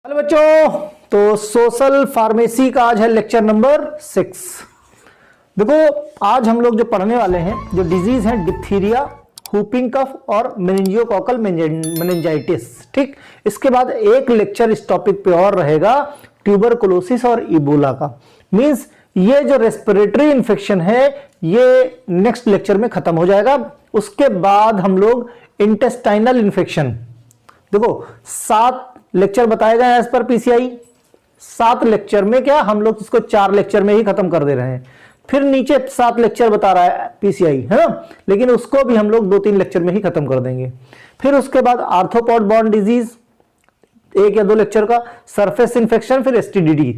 Hello बच्चों, तो social pharmacy का आज है लेक्चर नंबर 6। देखो आज हम लोग जो पढ़ने वाले हैं, जो डिजीज है डिप्थीरिया, हुपिंग कफ और मेनिंजियोकोकल मेनिंजाइटिस। ठीक, इसके बाद एक लेक्चर इस टॉपिक पे और रहेगा ट्यूबरकुलोसिस और इबोला का। मींस ये जो रेस्पिरेटरी इंफेक्शन है ये नेक्स्ट लेक्चर में खत्म हो जाएगा। उसके बाद हम लोग इंटेस्टाइनल इंफेक्शन, देखो 7 लेक्चर बताए गए एज पर पीसीआई। 7 लेक्चर में क्या हम लोग इसको 4 लेक्चर में ही खत्म कर दे रहे हैं। फिर नीचे 7 लेक्चर बता रहा है पीसीआई, है ना, लेकिन उसको भी हम लोग 2-3 लेक्चर में ही खत्म कर देंगे। फिर उसके बाद आर्थ्रोपॉड बॉर्न डिजीज 1 या 2 लेक्चर का, सरफेस इंफेक्शन, फिर एसटीडी,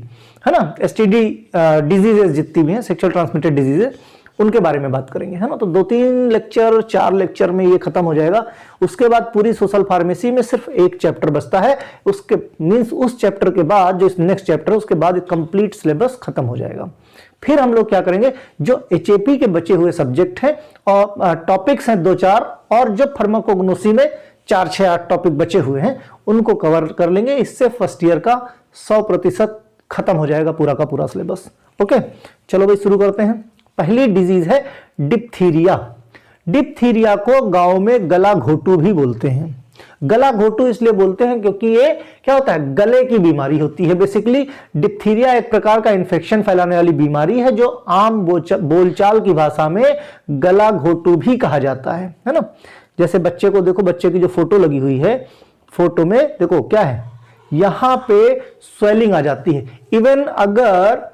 है ना, एसटीडी डिजीजेस जितनी भी हैं सेक्सुअल ट्रांसमिटेड डिजीजेस, उनके बारे में बात करेंगे, है ना। तो 2-3 लेक्चर 4 लेक्चर में ये खत्म हो जाएगा। उसके बाद पूरी सोशल फार्मेसी में सिर्फ एक चैप्टर बचता है। उसके मींस उस चैप्टर के बाद जो नेक्स्ट चैप्टर, उसके बाद कंप्लीट सिलेबस खत्म हो जाएगा। फिर हम लोग क्या करेंगे, जो एचएपी के बचे हुए सब्जेक्ट हैं और टॉपिक्स हैं 2-4, और जो फार्माकोग्नोसी में 4-6-8 टॉपिक बचे हुए हैं उनको कवर कर लेंगे। इससे फर्स्ट ईयर का 100% खत्म हो जाएगा पूरा का पूरा सिलेबस। ओके, चलो भाई शुरू करते हैं। पहली डिजीज है डिप्थीरिया। डिप्थीरिया को गांव में गला घोटू भी बोलते हैं। गला घोटू इसलिए बोलते हैं क्योंकि ये क्या होता है, गले की बीमारी होती है। बेसिकली डिप्थीरिया एक प्रकार का इंफेक्शन फैलाने वाली बीमारी है जो आम बोलचाल की भाषा में गला घोटू भी कहा जाता है ना। जैसे बच्चे को देखो, बच्चे की जो फोटो लगी हुई है, फोटो में देखो क्या है, यहां पे स्वेलिंग आ जाती है। इवन अगर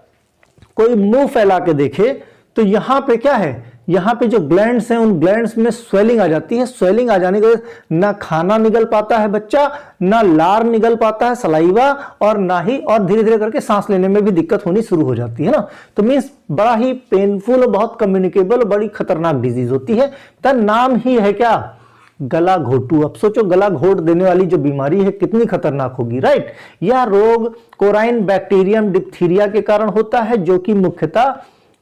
कोई मुंह फैला के देखे तो यहां पे क्या है, यहां पे जो ग्लैंड्स हैं उन ग्लैंड्स में स्वेलिंग आ जाती है। स्वेलिंग आ जाने के वजह ना खाना निगल पाता है बच्चा, ना लार निगल पाता है सलाइवा, और ना ही, और धीरे धीरे करके सांस लेने में भी दिक्कत होनी शुरू हो जाती है ना। तो मीन्स बड़ा ही पेनफुल और बहुत कम्युनिकेबल, बड़ी खतरनाक डिजीज होती है। तो नाम ही है क्या, गला घोटू। अब सोचो गला घोट देने वाली जो बीमारी है कितनी खतरनाक होगी, राइट। यह रोग कोराइन बैक्टीरियम डिप्थीरिया के कारण होता है, जो कि मुख्यतः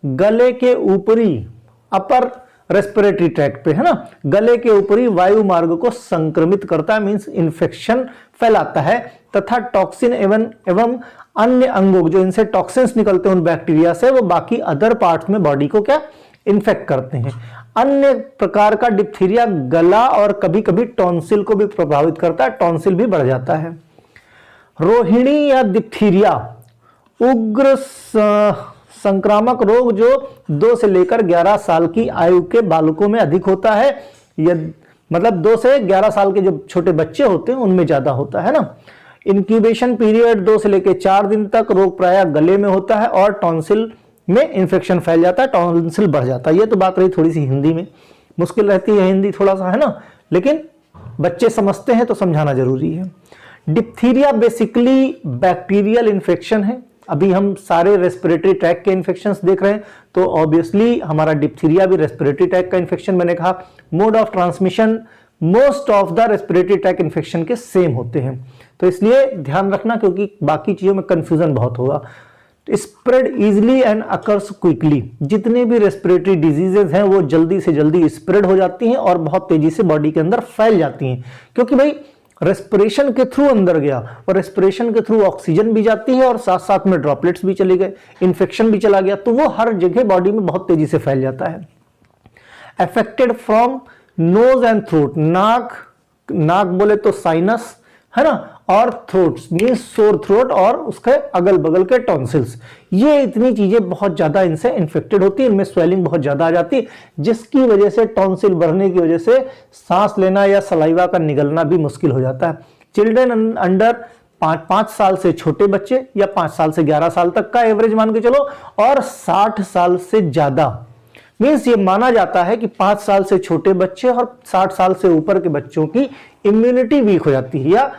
गले के ऊपरी अपर रेस्पिरेटरी ट्रैक्ट पे, है ना, गले के ऊपरी वायु मार्ग को संक्रमित करता है, मींस इंफेक्शन फैलाता है, तथा टॉक्सिन एवं अन्य अंगों, जो इनसे टॉक्सिन्स निकलते हैं उन बैक्टीरिया से, वो बाकी अदर पार्ट्स में बॉडी को क्या इन्फेक्ट करते हैं। अन्य प्रकार का डिप्थीरिया गला और कभी कभी टॉन्सिल को भी प्रभावित करता है, टॉन्सिल भी बढ़ जाता है। रोहिणी या डिप्थीरिया उग्र संक्रामक रोग जो 2 से लेकर 11 साल की आयु के बालकों में अधिक होता है। मतलब 2 से 11 साल के जो छोटे बच्चे होते हैं उनमें ज्यादा होता है ना। इंक्यूबेशन पीरियड 2 से लेकर 4 दिन तक। रोग प्रायः गले में होता है और टॉन्सिल में इंफेक्शन फैल जाता है, टॉन्सिल बढ़ जाता है। ये तो बात रही थोड़ी सी हिंदी में, मुश्किल रहती है हिंदी थोड़ा सा, है ना, लेकिन बच्चे समझते हैं तो समझाना जरूरी है। डिप्थीरिया बेसिकली बैक्टीरियल इंफेक्शन है। अभी हम सारे रेस्पिरेटरी ट्रैक के इंफेक्शंस देख रहे हैं, तो ऑब्वियसली हमारा डिप्थीरिया भी रेस्पिरेटरी ट्रैक का इंफेक्शन। मैंने कहा mode of transmission most of the respiratory tract infection के सेम होते हैं, तो इसलिए ध्यान रखना, क्योंकि बाकी चीजों में कंफ्यूजन बहुत होगा। Spread easily and occurs quickly. जितने भी रेस्पिरेटरी डिजीजेज हैं वो जल्दी से जल्दी स्प्रेड हो जाती हैं और बहुत तेजी से बॉडी के अंदर फैल जाती हैं, क्योंकि भाई रेस्पिरेशन के थ्रू अंदर गया, और रेस्पिरेशन के थ्रू ऑक्सीजन भी जाती है और साथ साथ में ड्रॉपलेट्स भी चले गए, इन्फेक्शन भी चला गया, तो वो हर जगह बॉडी में बहुत तेजी से फैल जाता है। Affected from knows and throat. नाक बोले तो साइनस, है ना, और थ्रोट मींस सोर थ्रोट, और उसके अगल बगल के टॉन्सिल्स। ये इतनी चीजें बहुत ज्यादा इनसे इन्फेक्टेड होती है, इनमें स्वेलिंग बहुत ज्यादा आ जाती है, जिसकी वजह से टॉन्सिल बढ़ने की वजह से सांस लेना या सलाइवा का निगलना भी मुश्किल हो जाता है। चिल्ड्रन अंडर 5 साल से छोटे बच्चे, या 5 साल से 11 साल तक का एवरेज मान के चलो, और 60 साल से ज्यादा। मीन्स ये माना जाता है कि 5 साल से छोटे बच्चे और 60 साल से ऊपर के बच्चों की इम्यूनिटी वीक हो जाती है, या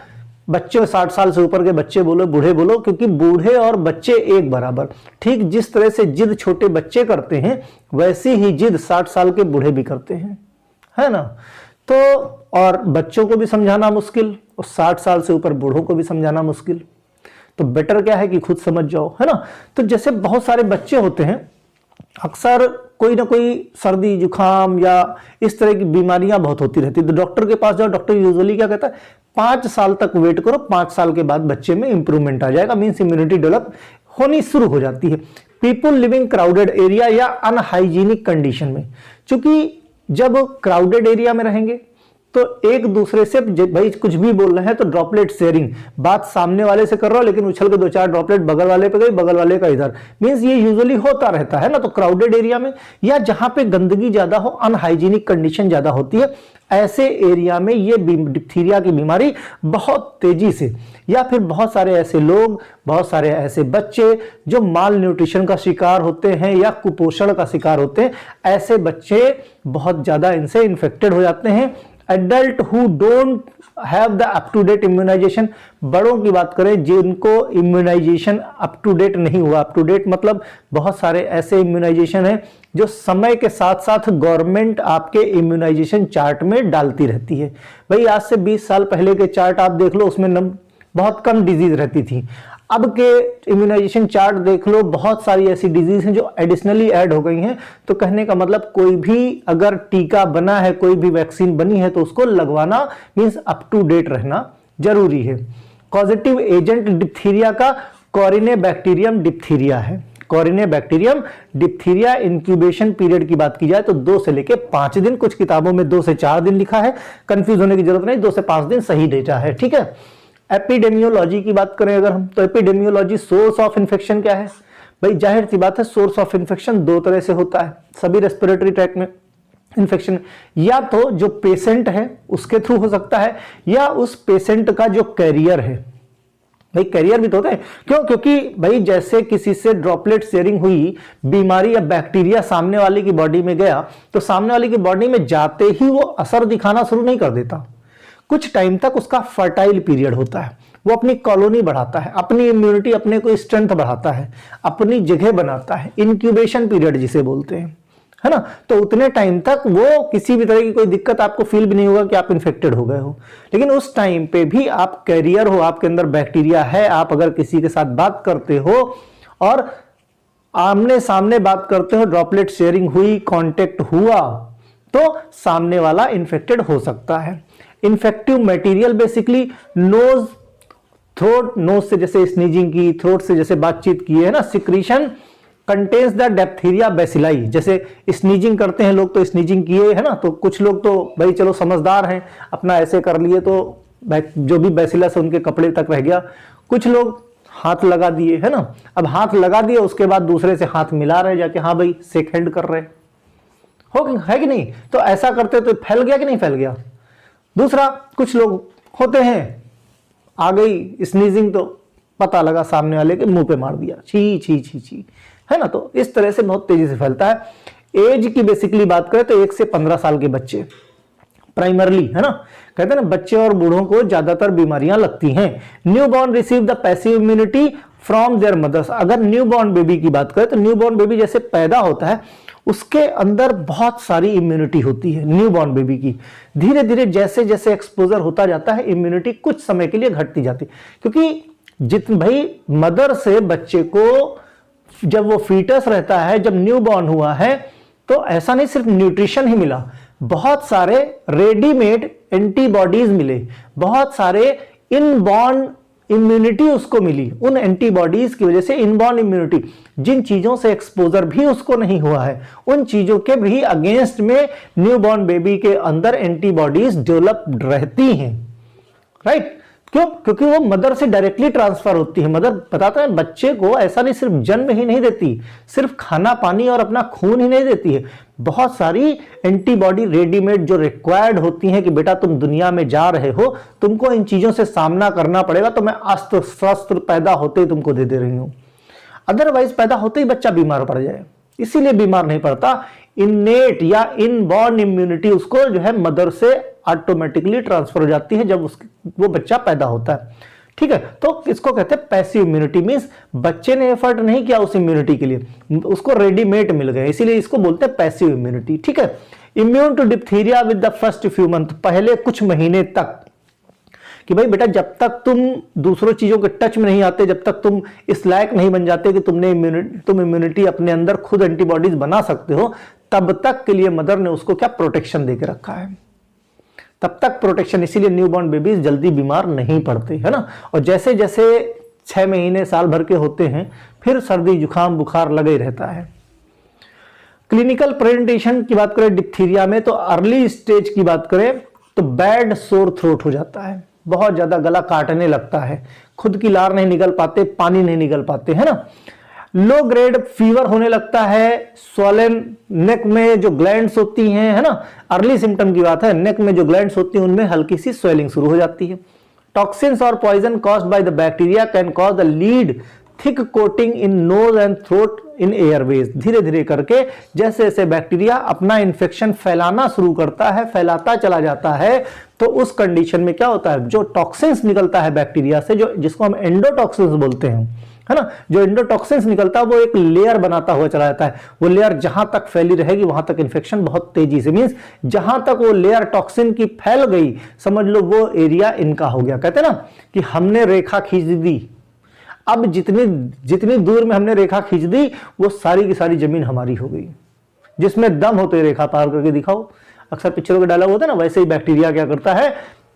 बच्चे 60 साल से ऊपर के बच्चे बोलो, बूढ़े बोलो, क्योंकि बूढ़े और बच्चे एक बराबर। ठीक जिस तरह से जिद छोटे बच्चे करते हैं वैसी ही जिद 60 साल के बूढ़े भी करते हैं, है ना। तो और बच्चों को भी समझाना मुश्किल और 60 साल से ऊपर बूढ़ों को भी समझाना मुश्किल, तो बेटर क्या है कि खुद समझ जाओ, है ना। तो जैसे बहुत सारे बच्चे होते हैं अक्सर कोई ना कोई सर्दी जुकाम या इस तरह की बीमारियां बहुत होती रहती है, तो डॉक्टर के पास जाओ, डॉक्टर यूजुअली क्या कहता है 5 साल तक वेट करो, 5 साल के बाद बच्चे में इंप्रूवमेंट आ जाएगा, मींस इम्यूनिटी डेवलप होनी शुरू हो जाती है। पीपुल लिविंग क्राउडेड एरिया या अनहाइजीनिक कंडीशन में, क्योंकि जब क्राउडेड एरिया में रहेंगे तो एक दूसरे से भाई कुछ भी बोल रहे हैं तो ड्रॉपलेट शेयरिंग, बात सामने वाले से कर रहा हो लेकिन उछल के 2-4 ड्रॉपलेट बगल वाले पे गई, बगल वाले का इधर, मींस ये यूजुअली होता रहता है ना। तो क्राउडेड एरिया में या जहां पे गंदगी ज्यादा हो, अनहाइजीनिक कंडीशन ज्यादा होती है, ऐसे एरिया में ये डिप्थीरिया की बीमारी बहुत तेजी से, या फिर बहुत सारे ऐसे लोग, बहुत सारे ऐसे बच्चे जो माल न्यूट्रिशन का शिकार होते हैं या कुपोषण का शिकार होते हैं, ऐसे बच्चे बहुत ज्यादा इनसे इन्फेक्टेड हो जाते हैं। Adult who don't have the up to date immunization, बड़ों की बात करें जिनको इम्यूनाइजेशन अप टू डेट नहीं हुआ, अप टू डेट मतलब बहुत सारे ऐसे इम्यूनाइजेशन हैं जो समय के साथ साथ गवर्नमेंट आपके इम्यूनाइजेशन चार्ट में डालती रहती है। भाई आज से 20 साल पहले के चार्ट आप देख लो, उसमें बहुत कम डिजीज रहती थी। अब के इम्यूनाइजेशन चार्ट देख लो, बहुत सारी ऐसी डिजीज हैं जो एडिशनली ऐड हो गई हैं। तो कहने का मतलब कोई भी अगर टीका बना है, कोई भी वैक्सीन बनी है तो उसको लगवाना मींस अप टू डेट रहना जरूरी है। कॉजेटिव एजेंट डिप्थीरिया का कॉरिनेबैक्टीरियम डिप्थीरिया है। कॉरिनेबैक्टीरियम डिप्थीरिया इंक्यूबेशन पीरियड की बात की जाए तो 2 से लेकर 5 दिन, कुछ किताबों में 2 से 4 दिन लिखा है, कंफ्यूज होने की जरूरत नहीं, 2 से 5 दिन सही डेटा है, ठीक है। एपिडेमियोलॉजी की बात करें अगर हम, तो एपिडेमियोलॉजी सोर्स ऑफ इन्फेक्शन क्या है? भाई जाहिर सी बात है सोर्स ऑफ इन्फेक्शन 2 तरह से होता है सभी रेस्पिरेटरी ट्रैक्ट में इन्फेक्शन, या तो जो पेशेंट है उसके थ्रू हो सकता है, या उस पेशेंट का जो कैरियर है। भाई कैरियर भी तो होता है, क्यों? क्योंकि भाई जैसे किसी से ड्रॉपलेट शेयरिंग हुई, बीमारी या बैक्टीरिया सामने वाले की बॉडी में गया, तो सामने वाले की बॉडी में जाते ही वो असर दिखाना शुरू नहीं कर देता, कुछ टाइम तक उसका फर्टाइल पीरियड होता है, वो अपनी कॉलोनी बढ़ाता है, अपनी इम्यूनिटी, अपने को स्ट्रेंथ बढ़ाता है, अपनी जगह बनाता है, इंक्यूबेशन पीरियड जिसे बोलते हैं, है ना। तो उतने टाइम तक वो किसी भी तरह की कोई दिक्कत आपको फील भी नहीं होगा कि आप इन्फेक्टेड हो गए हो, लेकिन उस टाइम पे भी आप कैरियर हो, आपके अंदर बैक्टीरिया है, आप अगर किसी के साथ बात करते हो और आमने सामने बात करते हो, ड्रॉपलेट शेयरिंग हुई, कांटेक्ट हुआ, तो सामने वाला इन्फेक्टेड हो सकता है। Infective material basically nose, throat, nose से जैसे स्नीजिंग की, थ्रोट से जैसे बातचीत की है ना, secretion contains the diphtheria bacilli, जैसे स्नीजिंग करते हैं लोग तो स्नीजिंग किए है ना, तो कुछ लोग तो भाई चलो समझदार हैं, अपना ऐसे कर लिए तो जो भी बैसिलस उनके कपड़े तक रह गया, कुछ लोग हाथ लगा दिए है ना, अब हाथ लगा दिए उसके बाद दूसरे से हाथ मिला रहे जाके, हाँ भाई शेक हैंड कर रहे हो, है कि नहीं? तो ऐसा करते तो फैल गया कि नहीं फैल गया। दूसरा, कुछ लोग होते हैं आ गई स्नीजिंग तो पता लगा सामने वाले के मुंह पे मार दिया, छी छी छी छी, है ना। तो इस तरह से बहुत तेजी से फैलता है। एज की बेसिकली बात करें तो 1 से 15 साल के बच्चे प्राइमरली, है ना, कहते हैं ना बच्चे और बूढ़ों को ज्यादातर बीमारियां लगती हैं। Newborn receive the passive immunity from their mothers. अगर न्यू बॉर्न बेबी की बात करें तो न्यू बॉर्न बेबी जैसे पैदा होता है उसके अंदर बहुत सारी इम्यूनिटी होती है न्यू बॉर्न बेबी की। धीरे धीरे जैसे जैसे एक्सपोजर होता जाता है इम्यूनिटी कुछ समय के लिए घटती जाती है, क्योंकि भाई मदर से बच्चे को जब वो फीटस रहता है, जब न्यू बॉर्न हुआ है, तो ऐसा नहीं सिर्फ न्यूट्रिशन ही मिला, बहुत सारे रेडीमेड एंटीबॉडीज मिले, बहुत सारे इनबॉर्न इम्यूनिटी उसको मिली। उन एंटीबॉडीज की वजह से इनबॉर्न इम्यूनिटी, जिन चीजों से एक्सपोजर भी उसको नहीं हुआ है, उन चीजों के भी अगेंस्ट में न्यूबॉर्न बेबी के अंदर एंटीबॉडीज डेवलप रहती हैं, राइट। क्यों? क्योंकि वो मदर से डायरेक्टली ट्रांसफर होती है। मदर बताता है बच्चे को ऐसा नहीं सिर्फ जन्म ही नहीं देती, सिर्फ खाना पानी और अपना खून ही नहीं देती है, बहुत सारी एंटीबॉडी रेडीमेड जो रिक्वायर्ड होती हैं कि बेटा तुम दुनिया में जा रहे हो, तुमको इन चीजों से सामना करना पड़ेगा, तो मैं अस्त्र शस्त्र पैदा होते ही तुमको दे रही हूं। अदरवाइज पैदा होते ही बच्चा बीमार पड़ जाए, इसीलिए बीमार नहीं पड़ता। इननेट या इनबॉर्न इम्यूनिटी उसको जो है मदर से ऑटोमेटिकली ट्रांसफर हो जाती है जब वो बच्चा पैदा होता है, ठीक है। तो इसको कहते हैं पैसिव इम्यूनिटी, मींस बच्चे ने एफर्ट नहीं किया उस इम्यूनिटी के लिए, उसको रेडीमेड मिल गए, इसीलिए इसको बोलते हैं पैसिव इम्यूनिटी, ठीक है। Immune to diphtheria with the first few month, पहले कुछ महीने तक, कि भाई बेटा जब तक तुम दूसरों चीजों के टच में नहीं आते, जब तक तुम इस लायक नहीं बन जाते कि तुम इम्यूनिटी अपने अंदर खुद एंटीबॉडीज बना सकते हो, तब तक के लिए मदर ने उसको क्या प्रोटेक्शन देके रखा है, तब तक प्रोटेक्शन। इसीलिए न्यूबॉर्न बेबीज जल्दी बीमार नहीं पड़ते, है ना। और जैसे जैसे 6 महीने साल भर के होते हैं फिर सर्दी जुकाम बुखार लगे ही रहता है। क्लिनिकल प्रेजेंटेशन की बात करें डिप्थीरिया में, तो अर्ली स्टेज की बात करें तो बैड सोर थ्रोट हो जाता है, बहुत ज्यादा गला काटने लगता है, खुद की लार नहीं निकल पाते, पानी नहीं निकल पाते, है ना। लो ग्रेड फीवर होने लगता है, स्वॉलन नेक में जो ग्लैंड्स होती हैं, है ना, अर्ली सिम्टम की बात है, नेक में जो ग्लैंड्स होती हैं उनमें हल्की सी स्वेलिंग शुरू हो जाती है। टॉक्सिन्स और poison caused by the bacteria can cause the lead thick coating in nose and throat in airways. धीरे धीरे करके जैसे जैसे बैक्टीरिया अपना इन्फेक्शन फैलाना शुरू करता है, फैलाता चला जाता है, तो उस कंडीशन में क्या होता है, जो टॉक्सिन्स निकलता है बैक्टीरिया से, जो जिसको हम एंडोटॉक्सिन्स बोलते हैं, है ना, जो एंडोटॉक्सिन्स निकलता है वो एक लेयर बनाता हुआ चला जाता है। वो लेयर जहां तक फैली रहेगी वहां तक इन्फेक्शन बहुत तेजी से, मींस जहां तक वो लेयर टॉक्सिन की फैल गई समझ लो वो एरिया इनका हो गया। कहते हैं ना कि हमने रेखा खींच दी, अब जितनी दूर में हमने रेखा खींच दी वो सारी की सारी जमीन हमारी हो गई। जिसमें दम होते रेखा पार करके दिखाओ, अक्सर पिक्चरों के डायलॉग होते हैं ना, वैसे ही बैक्टीरिया क्या करता है,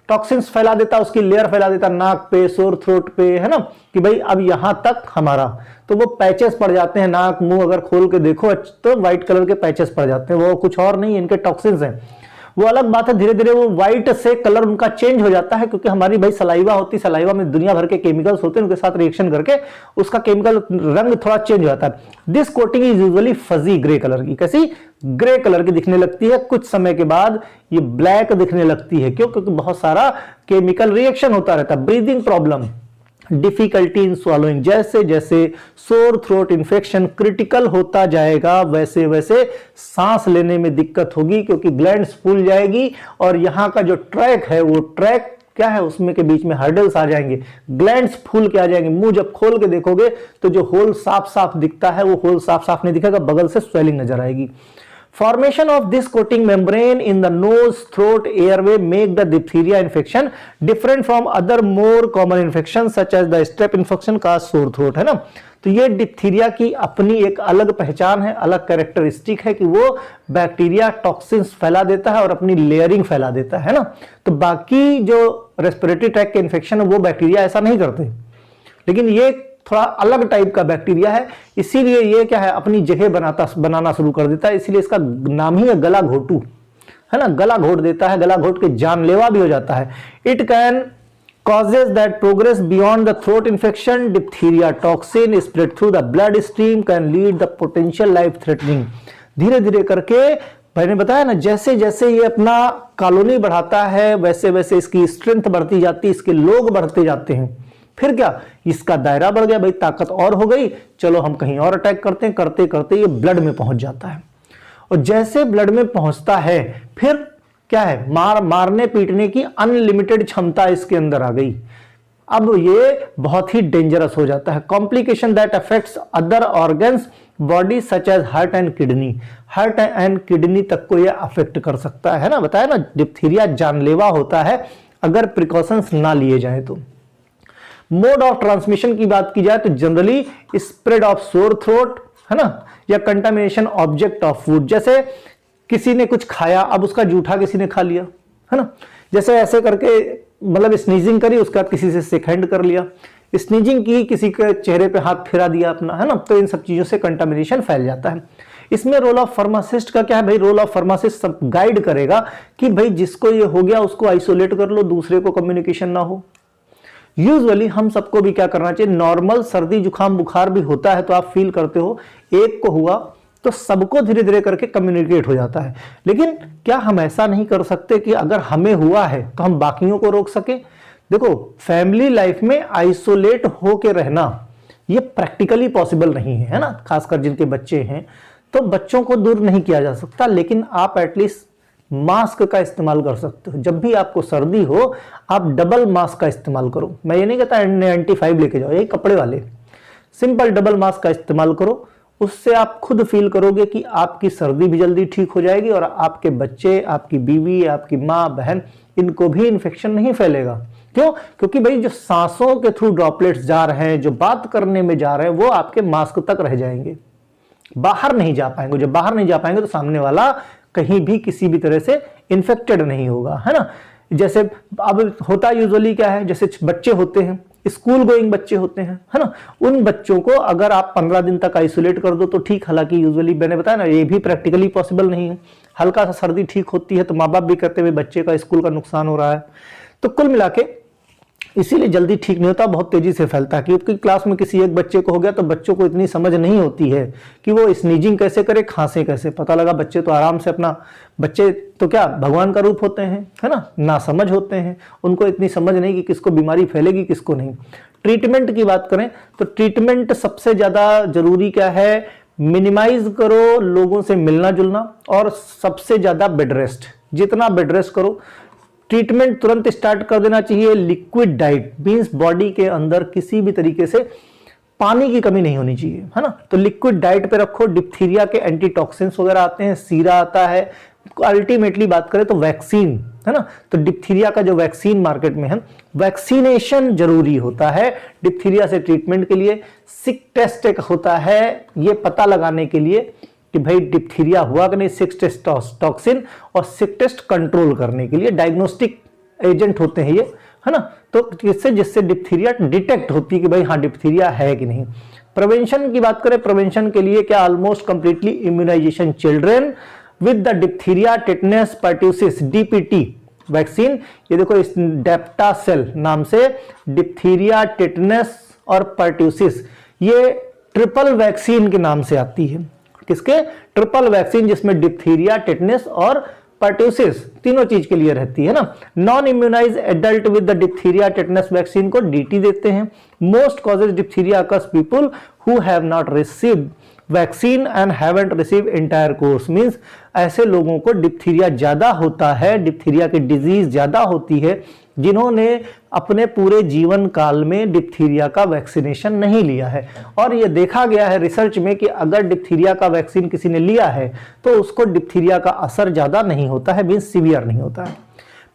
टॉक्सिन्स फैला देता, उसकी लेयर फैला देता नाक पे, सोर थ्रोट पे, है ना, कि भाई अब यहां तक हमारा, तो वो पैचेस पड़ जाते हैं, नाक मुंह अगर खोल के देखो तो व्हाइट कलर के पैचेस पड़ जाते हैं, वो कुछ और नहीं, इनके टॉक्सिन्स हैं। वो अलग बात है, धीरे धीरे वो व्हाइट से कलर उनका चेंज हो जाता है, क्योंकि हमारी भाई सलाइवा होती है, सलाइवा में दुनिया भर के केमिकल्स होते हैं, उनके साथ रिएक्शन करके उसका केमिकल रंग थोड़ा चेंज हो जाता है। This coating is usually fuzzy grey colour की, कैसी ग्रे कलर की दिखने लगती है, कुछ समय के बाद ये ब्लैक दिखने लगती है। क्यों? क्योंकि बहुत सारा केमिकल रिएक्शन होता रहता है। Breathing problem, difficulty in swallowing, जैसे जैसे सोर थ्रोट इन्फेक्शन क्रिटिकल होता जाएगा वैसे वैसे सांस लेने में दिक्कत होगी, क्योंकि ग्लैंड्स फूल जाएगी और यहाँ का जो ट्रैक है वो ट्रैक क्या है, उसमें के बीच में हर्डल्स आ जाएंगे, ग्लैंड्स फूल के आ जाएंगे। मुंह जब खोल के देखोगे तो जो होल साफ साफ दिखता है वो होल साफ साफ नहीं दिखेगा, बगल से स्वेलिंग नजर आएगी। Formation of this coating membrane in the nose, throat, airway make the diphtheria infection different from other more common infections such as the strep infection cause sore throat, है ना। तो ये डिप्थीरिया की अपनी एक अलग पहचान है, अलग कैरेक्टरिस्टिक है कि वो बैक्टीरिया टॉक्सिन्स फैला देता है और अपनी लेयरिंग फैला देता है ना। तो बाकी जो रेस्पिरेटरी ट्रैक्ट के इन्फेक्शन है वो बैक्टीरिया ऐसा नहीं करते, लेकिन ये थोड़ा अलग टाइप का बैक्टीरिया है, इसीलिए ये क्या है अपनी जगह बनाना शुरू कर देता है। इसीलिए इसका नाम ही है गला घोटू, है ना, गला घोट देता है, गला घोट के जानलेवा भी हो जाता है। It can causes that progress beyond the throat infection. Diphtheria toxin spread through the blood stream can lead the potential life threatening. धीरे धीरे करके मैंने बताया ना, जैसे जैसे ये अपना कॉलोनी बढ़ाता है वैसे वैसे इसकी स्ट्रेंथ बढ़ती जाती है, इसके लोग बढ़ते जाते हैं। फिर क्या, इसका दायरा बढ़ गया, भाई ताकत और हो गई, चलो हम कहीं और अटैक करते हैं, करते करते ये ब्लड में पहुंच जाता है। और जैसे ब्लड में पहुंचता है फिर क्या है, मारने पीटने की अनलिमिटेड क्षमता इसके अंदर आ गई। अब ये बहुत ही डेंजरस हो जाता है। Complication that affects other organs body such as heart and kidney, heart and kidney तक को ये अफेक्ट कर सकता है ना। बताया ना डिप्थीरिया जानलेवा होता है अगर प्रिकॉशंस ना लिए जाए तो। मोड ऑफ ट्रांसमिशन की बात की जाए तो generally spread of sore throat, है ना, या कंटामिनेशन ऑब्जेक्ट ऑफ फूड, जैसे किसी ने कुछ खाया अब उसका जूठा किसी ने खा लिया, है ना, जैसे ऐसे करके मतलब स्नीजिंग करी उसके बाद किसी से शेक हैंड कर लिया, स्नीजिंग की किसी के चेहरे पे हाथ फिरा दिया अपना, है ना, तो इन सब चीजों से कंटामिनेशन फैल जाता है। इसमें रोल ऑफ फार्मासिस्ट का क्या है भाई, रोल ऑफ फार्मासिस्ट सब गाइड करेगा कि भाई जिसको ये हो गया उसको आइसोलेट कर लो, दूसरे को कम्युनिकेशन ना हो। यूजुअली हम सबको भी क्या करना चाहिए, नॉर्मल सर्दी जुकाम बुखार भी होता है तो आप फील करते हो, एक को हुआ तो सबको धीरे धीरे करके कम्युनिकेट हो जाता है। लेकिन क्या हम ऐसा नहीं कर सकते कि अगर हमें हुआ है तो हम बाकियों को रोक सके? देखो फैमिली लाइफ में आइसोलेट होके रहना ये प्रैक्टिकली पॉसिबल नहीं है ना, खासकर जिनके बच्चे हैं तो बच्चों को दूर नहीं किया जा सकता, लेकिन आप एटलीस्ट मास्क का इस्तेमाल कर सकते हो। जब भी आपको सर्दी हो आप डबल मास्क का इस्तेमाल करो। मैं ये नहीं कहता N95 लेके जाओ, ये कपड़े वाले सिंपल डबल मास्क का इस्तेमाल करो, उससे आप खुद फील करोगे कि आपकी सर्दी भी जल्दी ठीक हो जाएगी और आपके बच्चे, आपकी बीवी, आपकी माँ बहन, इनको भी इन्फेक्शन नहीं फैलेगा। क्यों? क्योंकि भाई जो सांसों के थ्रू ड्रॉपलेट्स जा रहे हैं, जो बात करने में जा रहे हैं, वो आपके मास्क तक रह जाएंगे, बाहर नहीं जा पाएंगे। जब बाहर नहीं जा पाएंगे तो सामने वाला कहीं भी किसी भी तरह से इन्फेक्टेड नहीं होगा, है ना। जैसे अब होता यूजुअली क्या है, जैसे बच्चे होते हैं, स्कूल गोइंग बच्चे होते हैं, है ना, उन बच्चों को अगर आप 15 दिन तक आइसोलेट कर दो तो ठीक, हालांकि यूजुअली मैंने बताया ना ये भी प्रैक्टिकली पॉसिबल नहीं है। हल्का सा सर्दी ठीक होती है तो माँ बाप भी कहते हुए बच्चे का स्कूल का नुकसान हो रहा है। तो कुल मिला के इसीलिए जल्दी ठीक नहीं होता, बहुत तेजी से फैलता है। क्योंकि क्लास में किसी एक बच्चे को हो गया तो बच्चों को इतनी समझ नहीं होती है कि वो स्नीजिंग कैसे करे, खांसे कैसे। पता लगा बच्चे तो आराम से अपना, बच्चे तो क्या भगवान का रूप होते हैं, है ना समझ होते हैं, उनको इतनी समझ नहीं कि किसको बीमारी फैलेगी किसको नहीं। ट्रीटमेंट की बात करें तो ट्रीटमेंट सबसे ज्यादा जरूरी क्या है, मिनिमाइज करो लोगों से मिलना जुलना, और सबसे ज्यादा बेड रेस्ट, जितना बेड रेस्ट करो। ट्रीटमेंट तुरंत स्टार्ट कर देना चाहिए। लिक्विड डाइट मींस बॉडी के अंदर किसी भी तरीके से पानी की कमी नहीं होनी चाहिए, है ना। तो लिक्विड डाइट पे रखो। डिप्थीरिया के एंटीटॉक्सिन्स वगैरह आते हैं, सीरा आता है। अल्टीमेटली बात करें तो वैक्सीन, है ना, तो डिप्थीरिया का जो वैक्सीन मार्केट में है, वैक्सीनेशन जरूरी होता है डिप्थीरिया से ट्रीटमेंट के लिए। सिक टेस्ट एक होता है ये पता लगाने के लिए कि भाई डिप्थीरिया हुआ कि नहीं, सिक टेस्ट टॉक्सिन, और सिक टेस्ट कंट्रोल करने के लिए डायग्नोस्टिक एजेंट होते हैं ये, है ना। तो जिससे डिप्थीरिया डिटेक्ट होती है कि भाई हाँ डिप्थीरिया है कि नहीं। प्रिवेंशन की बात करें, प्रिवेंशन के लिए क्या, almost completely immunization children with the diphtheria tetanus pertussis DPT vaccine. ये देखो इस डेप्टासेल नाम से डिप्थीरिया टेटनस और पर्ट्यूसिस, ये ट्रिपल वैक्सीन के नाम से आती है। किसके? ट्रिपल वैक्सीन, जिसमें डिप्थीरिया टेटनस और पर्ट्यूसिस तीनों चीज के लिए रहती है ना। Non immunize adult with the diphtheria tetanus vaccine को डीटी देते हैं। Most causes diphtheria occurs people who have not received vaccine and haven't receive entire course, means ऐसे लोगों को डिप्थीरिया ज्यादा होता है, डिप्थीरिया की डिजीज ज्यादा होती है जिन्होंने अपने पूरे जीवन काल में डिप्थीरिया का वैक्सीनेशन नहीं लिया है। और यह देखा गया है रिसर्च में कि अगर डिप्थीरिया का वैक्सीन किसी ने लिया है तो उसको डिप्थीरिया का असर ज्यादा नहीं होता है, मींस सीवियर नहीं होता है।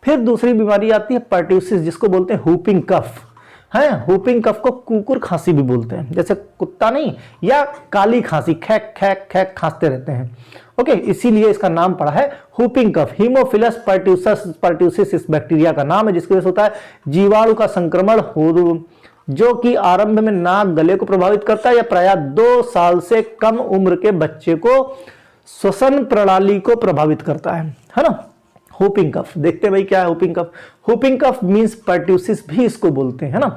फिर दूसरी बीमारी आती है पर्ट्यूसिस, जिसको बोलते हैं हुपिंग कफ, है। हुपिंग कफ को कुकुर खांसी भी बोलते हैं, जैसे कुत्ता नहीं, या काली खांसी, खैक खैक खैक खांसते रहते हैं। ओके, इसीलिए इसका नाम पड़ा है हुपिंग कफ। हीमोफिलस पर्ट्यूसिस इस बैक्टीरिया का नाम है, जिसकी वजह से होता है जीवाणु का संक्रमण हो, जो कि आरंभ में नाक गले को प्रभावित करता है, या प्रायः 2 साल से कम उम्र के बच्चे को श्वसन प्रणाली को प्रभावित करता है ना। हुपिंग कफ देखते हैं भाई क्या है whooping cough. Whooping cough means pertussis भी इसको बोलते हैं ना।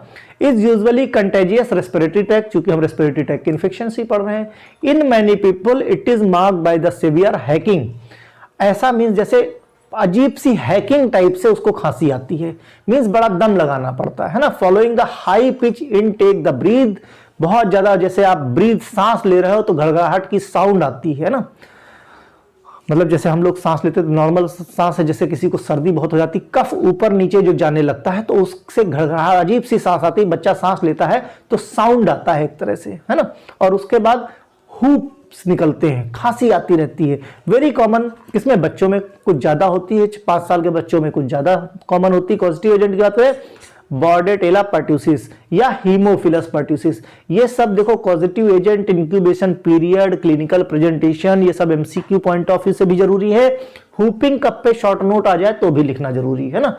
Is usually contagious respiratory tract, चूंकि हम रेस्पिरेटरी ट्रैक्ट की इन्फेक्शन ही पढ़ रहे हैं। In many people it is marked by the severe hacking, ऐसा मींस जैसे अजीब सी हैकिंग टाइप से उसको खांसी आती है, मींस बड़ा दम लगाना पड़ता है ना। Following the high pitch intake the breath, बहुत ज्यादा जैसे आप ब्रीथ सांस ले रहे हो तो घड़घड़ाहट की साउंड आती है ना, मतलब जैसे हम लोग सांस लेते तो नॉर्मल सांस है, जैसे किसी को सर्दी बहुत हो जाती, कफ ऊपर नीचे जो जाने लगता है तो उससे घड़घड़ाहट अजीब सी सांस आती है। बच्चा सांस लेता है तो साउंड आता है एक तरह से, है ना। और उसके बाद हुप्स निकलते हैं, खांसी आती रहती है। वेरी कॉमन, किसमें? बच्चों में कुछ ज्यादा होती है, 5 साल के बच्चों में कुछ ज्यादा कॉमन होती है। पॉजिटिव एजेंट की बात करें, बॉर्डेटेला पर्ट्यूसिस या हीमोफिलस पर्ट्यूसिस, ये सब देखो positive agent, incubation period, clinical presentation, ये सब एमसीक्यू पॉइंट ऑफ व्यू से भी जरूरी है। हुपिंग कफ पे शॉर्ट नोट आ जाए तो भी लिखना जरूरी है ना।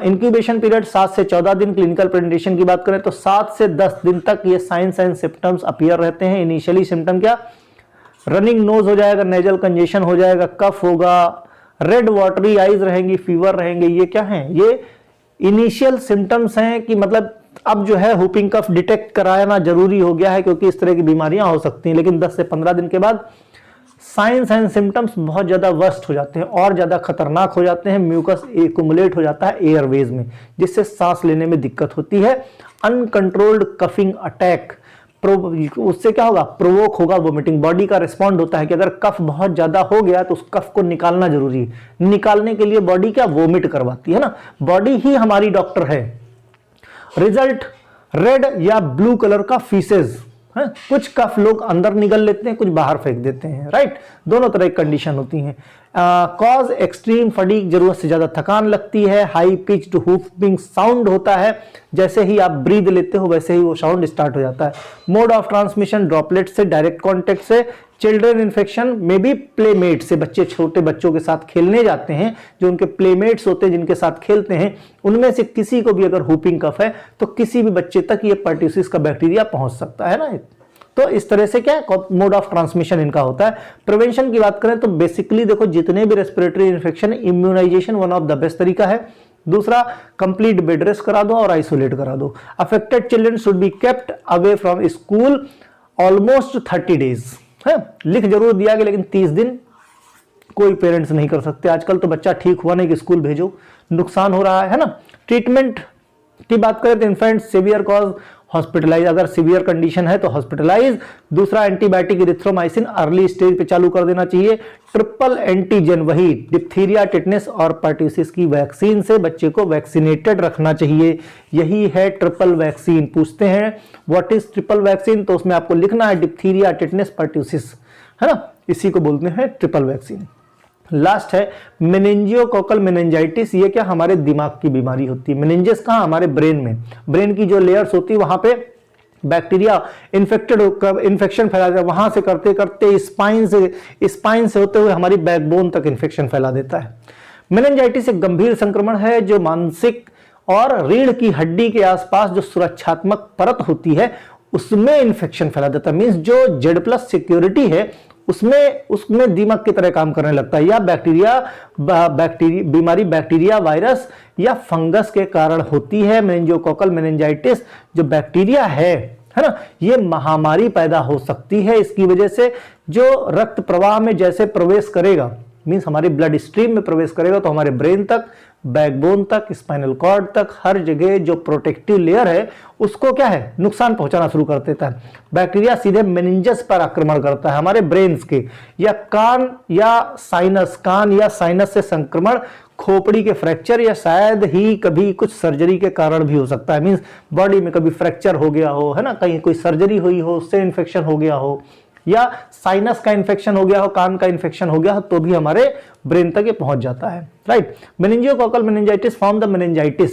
इंक्यूबेशन पीरियड 7 से 14 दिन। क्लिनिकल प्रेजेंटेशन की बात करें तो 7 से 10 दिन तक ये साइंस एंड सिम्टम्स अपीयर रहते हैं। इनिशियली सिम्टम क्या? रनिंग नोज हो जाएगा, नेजल कंजेशन हो जाएगा, कफ होगा, रेड वाटरी आईज रहेंगी, फीवर रहेंगे। ये क्या है? ये इनिशियल सिम्टम्स हैं कि मतलब अब जो है हुपिंग कफ डिटेक्ट कराना जरूरी हो गया है, क्योंकि इस तरह की बीमारियां हो सकती हैं। लेकिन 10 से 15 दिन के बाद साइंस एंड सिम्टम्स बहुत ज्यादा वर्स्ट हो जाते हैं और ज्यादा खतरनाक हो जाते हैं। म्यूकस एक्युमुलेट हो जाता है एयरवेज में, जिससे सांस लेने में दिक्कत होती है। अनकंट्रोल्ड कफिंग अटैक, उससे क्या होगा? प्रोवोक होगा वोमिटिंग। बॉडी का रिस्पॉन्ड होता है कि अगर कफ बहुत ज्यादा हो गया तो उस कफ को निकालना जरूरी है। निकालने के लिए बॉडी क्या? वोमिट करवाती है ना। बॉडी ही हमारी डॉक्टर है। रिजल्ट रेड या ब्लू कलर का फीसेस है। कुछ कफ लोग अंदर निगल लेते हैं, कुछ बाहर फेंक देते हैं, राइट। दोनों तरह की कंडीशन होती हैं। कॉज एक्सट्रीम फटीग, जरूरत से ज्यादा थकान लगती है, हाई पिच्ड हूपिंग साउंड होता है, जैसे ही आप ब्रीद लेते हो वैसे ही वो साउंड स्टार्ट हो जाता है। मोड ऑफ ट्रांसमिशन ड्रॉपलेट से, डायरेक्ट कॉन्टेक्ट से, चिल्ड्रन इन्फेक्शन में भी प्लेमेट से, बच्चे छोटे बच्चों के साथ खेलने जाते हैं, जो उनके प्लेमेट्स होते हैं जिनके साथ खेलते हैं, उनमें से किसी को भी अगर हुपिंग कफ है तो किसी भी बच्चे तक ये पर्ट्यूसिस का बैक्टीरिया पहुंच सकता है ना। तो इस तरह से क्या मोड ऑफ ट्रांसमिशन इनका होता है। प्रिवेंशन की बात करें तो बेसिकली देखो जितने भी respiratory infection, immunization one of the best तरीका है। दूसरा, कंप्लीट बेड रेस्ट करा दो और आइसोलेट करा दो। Affected children should be kept away from school almost 30 days है, लिख जरूर दिया गया लेकिन 30 दिन कोई पेरेंट्स नहीं कर सकते। आजकल तो बच्चा ठीक हुआ नहीं कि स्कूल भेजो, नुकसान हो रहा है ना। ट्रीटमेंट की बात करें तो इन्फेंट सिवियर कॉज हॉस्पिटलाइज, अगर सिवियर कंडीशन है तो हॉस्पिटलाइज। दूसरा, एंटीबायोटिक इरिथ्रोमाइसिन अर्ली स्टेज पे चालू कर देना चाहिए। ट्रिपल एंटीजन, वही डिप्थीरिया, टिटनेस और पर्ट्यूसिस की वैक्सीन से बच्चे को वैक्सीनेटेड रखना चाहिए। यही है ट्रिपल वैक्सीन। पूछते हैं व्हाट इज ट्रिपल वैक्सीन, तो उसमें आपको लिखना है डिप्थीरिया, टिटनेस, पर्ट्यूसिस, है ना, इसी को बोलते हैं ट्रिपल वैक्सीन। लास्ट है मेनिंजियोकोकल मेनिंजाइटिस। ये क्या, हमारे दिमाग की बीमारी होती है। मेनिंजेस कहाँ, हमारे ब्रेन में, ब्रेन की जो लेयर्स होती है वहां पे बैक्टीरिया इन्फेक्टेड होकर इन्फेक्शन फैला देता है, वहां से करते करते स्पाइन से होते हुए हमारी बैकबोन तक इन्फेक्शन फैला देता है। मेनिंजाइटिस एक गंभीर संक्रमण है जो मानसिक और रीढ़ की हड्डी के आसपास जो सुरक्षात्मक परत होती है उसमें इन्फेक्शन फैला देता है। मींस जो Z+ सिक्योरिटी है उसमें दीमक की तरह काम करने लगता है। या बीमारी बैक्टीरिया, वायरस या फंगस के कारण होती है। मेनिंजियोकोकल मेनिंजाइटिस जो बैक्टीरिया है ना, ये महामारी पैदा हो सकती है। इसकी वजह से जो रक्त प्रवाह में जैसे प्रवेश करेगा, मींस हमारी ब्लड स्ट्रीम में प्रवेश करेगा तो हमारे ब्रेन तक, बैकबोन तक, स्पाइनल कॉर्ड तक, हर जगह जो प्रोटेक्टिव लेयर है उसको क्या है, नुकसान पहुंचाना शुरू कर देता है। बैक्टीरिया सीधे मेनिंजस पर आक्रमण करता है, हमारे ब्रेन्स के, या कान या साइनस से संक्रमण, खोपड़ी के फ्रैक्चर, या शायद ही कभी कुछ सर्जरी के कारण भी हो सकता है। मींस बॉडी में कभी फ्रैक्चर हो गया हो, है ना, कहीं कोई सर्जरी हुई हो उससे इन्फेक्शन हो गया हो, या साइनस का इन्फेक्शन हो गया हो, कान का इन्फेक्शन हो गया हो, तो भी हमारे ब्रेन तक ये पहुंच जाता है। Right. Meningococcal meningitis from the meningitis.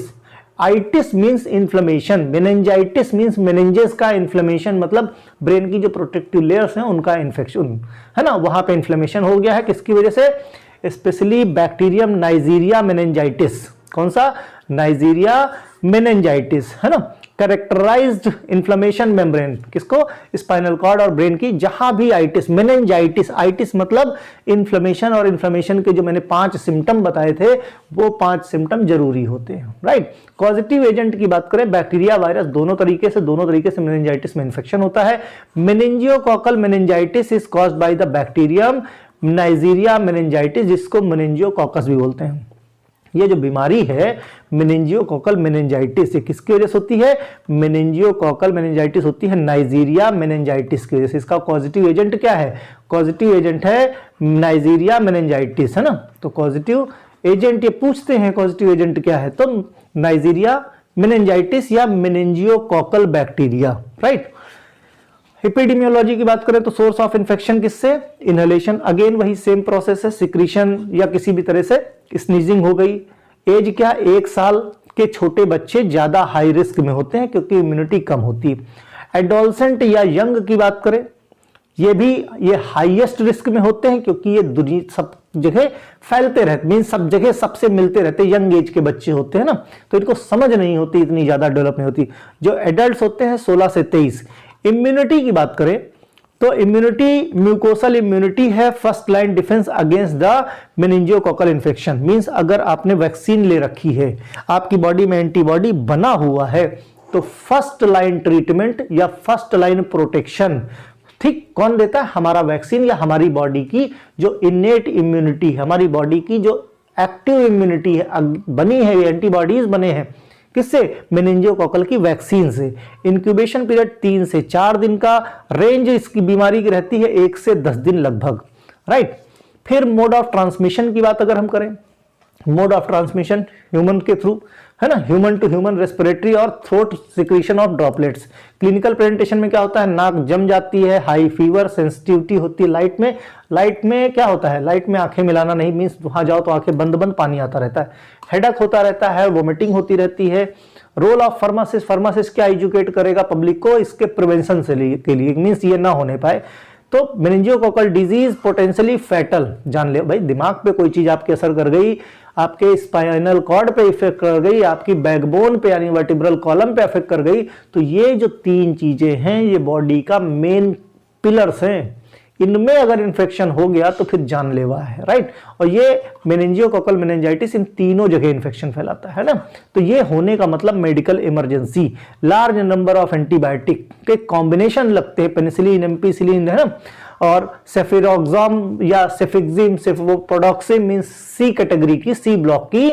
Itis means inflammation, meningitis means meninges का इन्फ्लेमेशन, मतलब ब्रेन की जो प्रोटेक्टिव लेयर्स हैं उनका इन्फेक्शन, है ना, वहां पे इन्फ्लेमेशन हो गया है। किसकी वजह से? Specially bacterium Neisseria meningitis. कौन सा? नाइजीरिया मेनिंजाइटिस, है ना। कैरेक्टराइज्ड इन्फ्लेमेशन मेम्ब्रेन, किसको? स्पाइनल कॉर्ड और ब्रेन की। जहां भी आइटिस, मेनिंजाइटिस, आइटिस मतलब इन्फ्लेमेशन, और इन्फ्लेमेशन के जो मैंने 5 सिम्टम बताए थे वो 5 सिम्टम जरूरी होते हैं। राइट। पॉजिटिव एजेंट की बात करें, बैक्टीरिया, वायरस, दोनों तरीके से मेनिंजाइटिस में इन्फेक्शन होता है। Meningococcal meningitis is caused by the bacterium Neisseria meningitis, जिसको मेनिंजियोकोकस भी बोलते हैं। ये जो बीमारी है मेनिंजियोकोकल मेनिंजाइटिस, ये किसकी वजह से होती है? मेनिंजियोकोकल मेनिंजाइटिस होती है नाइजीरिया मेनिंजाइटिस की वजह से। इसका पॉजिटिव एजेंट क्या है? पॉजिटिव एजेंट है नाइजीरिया मेनिंजाइटिस, है ना। तो पॉजिटिव एजेंट, ये पूछते हैं पॉजिटिव एजेंट क्या है, तो नाइजीरिया मेनिंजाइटिस या मेनिंजियोकोकल बैक्टीरिया। राइट। एपिडेमियोलॉजी की बात करें तो सोर्स ऑफ इन्फेक्शन किससे? इनहेलेशन, अगेन वही सेम प्रोसेस है, सिक्रीशन या किसी भी तरह से स्नीजिंग हो गई। एज क्या? 1 साल के छोटे बच्चे ज्यादा हाई रिस्क में होते हैं क्योंकि इम्यूनिटी कम होती है। एडोलसेंट या यंग की बात करें, ये हाईएस्ट रिस्क में होते हैं क्योंकि ये दुनिया सब जगह फैलते रहते, मीन सब जगह सबसे मिलते रहते, यंग एज के बच्चे होते हैं ना, तो इनको समझ नहीं होती, इतनी ज्यादा डेवलप नहीं होती। जो एडल्ट होते हैं 16 से 23। इम्यूनिटी की बात करें तो इम्यूनिटी, म्यूकोसल इम्यूनिटी है first line defence against the meningococcal infection. Means अगर आपने वैक्सीन ले रखी है, आपकी बॉडी में एंटीबॉडी बना हुआ है, तो फर्स्ट लाइन ट्रीटमेंट या फर्स्ट लाइन प्रोटेक्शन ठीक कौन देता है? हमारा वैक्सीन या हमारी बॉडी की जो इनेट इम्यूनिटी है, हमारी बॉडी की जो एक्टिव इम्यूनिटी है, बनी है, एंटीबॉडीज बने हैं, किससे? मेनिंजियोकोकल की वैक्सीन से। इंक्यूबेशन पीरियड 3 से 4 दिन का, रेंज इसकी बीमारी की रहती है 1 से 10 दिन लगभग। राइट। फिर मोड ऑफ ट्रांसमिशन की बात अगर हम करें, मोड ऑफ ट्रांसमिशन ह्यूमन के थ्रू, है ना, ह्यूमन टू ह्यूमन रेस्पिरेटरी और throat secretion of droplets. Clinical presentation में क्या होता है, नाक जम जाती है, हाई फीवर, सेंसिटिविटी होती है लाइट में क्या होता है, लाइट में आंखें मिलाना नहीं, मींस वहां जाओ तो आंखें बंद बंद पानी आता रहता है, हेडेक होता रहता है, वोमिटिंग होती रहती है। रोल ऑफ फार्मासिस्ट क्या एजुकेट करेगा पब्लिक को इसके प्रिवेंशन के लिए, मींस ये ना होने पाए। तो मेनिंजियोकोकल डिजीज पोटेंशियली फैटल, जान ले भाई, दिमाग पे कोई चीज आपके असर कर गई, आपके स्पाइनल कॉर्ड पे इफेक्ट कर गई, आपकी बैकबोन पे यानी वर्टिब्रल कॉलम पे इफेक्ट कर गई, तो ये जो 3 चीजें हैं ये बॉडी का मेन पिलर्स हैं, इनमें अगर इन्फेक्शन हो गया तो फिर जानलेवा है, राइट। और ये मेनिंजियोकोकल मेनिंजाइटिस इन तीनों जगह इन्फेक्शन फैलाता है ना। तो ये होने का मतलब medical emergency, large number of antibiotic के कॉम्बिनेशन लगते हैं, पेनिसिलिन, एम्पिसिलिन, है ना, और सेफिरोक्साम या सेफिक्सिम, सेफोप्रोडॉक्सिम मींस सी कैटेगरी की, सी ब्लॉक की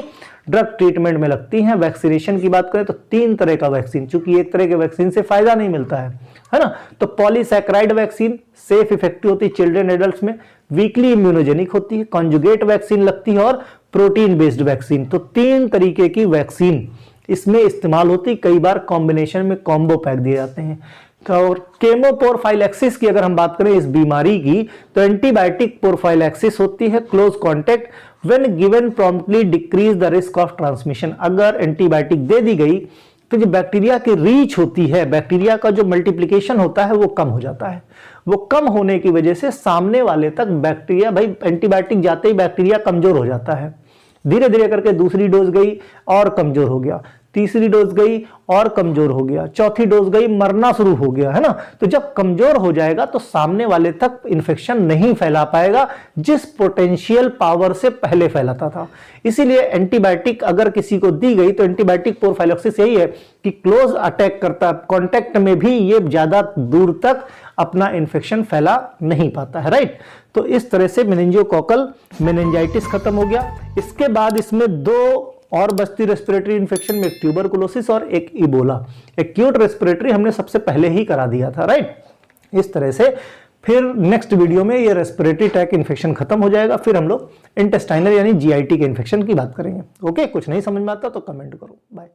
ड्रग ट्रीटमेंट में लगती हैं। वैक्सीनेशन की बात करें तो 3 तरह का वैक्सीन, चूंकि एक तरह के वैक्सीन से फायदा नहीं मिलता है ना। तो पॉलीसैकेराइड वैक्सीन सेफ इफेक्टिव होती है चिल्ड्रन एडल्ट्स में, वीकली इम्यूनोजेनिक होती है, कॉन्जुगेट वैक्सीन लगती है और प्रोटीन बेस्ड वैक्सीन। तो 3 तरीके की वैक्सीन इसमें इस्तेमाल होती है, कई बार कॉम्बिनेशन में कॉम्बो पैक दिए जाते हैं। और केमोपोरफाइलैक्सिस की अगर हम बात करें इस बीमारी की, तो एंटीबायोटिक पोरफाइलैक्सिस होती है, close contact when given promptly decrease the risk of transmission. अगर एंटीबायोटिक दे दी गई तो जो बैक्टीरिया की रीच होती है, बैक्टीरिया का जो मल्टीप्लिकेशन होता है वो कम हो जाता है। वो कम होने की वजह से सामने वाले तक बैक्टीरिया, भाई एंटीबायोटिक जाते ही बैक्टीरिया कमजोर हो जाता है, धीरे धीरे करके दूसरी डोज गई और कमजोर हो गया, तीसरी डोज गई और कमजोर हो गया, चौथी डोज गई मरना शुरू हो गया, है ना। तो जब कमजोर हो जाएगा तो सामने वाले तक इंफेक्शन नहीं फैला पाएगा जिस पोटेंशियल पावर से पहले फैलाता था। इसीलिए एंटीबायोटिक अगर किसी को दी गई तो एंटीबायोटिक पोरफाइलैक्सिस यही है कि क्लोज अटैक करता, कांटेक्ट में भी ये ज्यादा दूर तक अपना इंफेक्शन फैला नहीं पाता है, राइट। तो इस तरह से मेनिंजियोकोकल मेनिंजाइटिस खत्म हो गया। इसके बाद इसमें 2 और बस्ती रेस्पिरेटरी इन्फेक्शन में, एक ट्यूबरकुलोसिस और एक इबोला। एक्यूट रेस्पिरेटरी हमने सबसे पहले ही करा दिया था, राइट। इस तरह से फिर नेक्स्ट वीडियो में ये रेस्पिरेटरी ट्रैक इन्फेक्शन खत्म हो जाएगा, फिर हम लोग इंटेस्टाइनल यानी जीआईटी के इन्फेक्शन की बात करेंगे। ओके, कुछ नहीं समझ में आता तो कमेंट करो। बाय।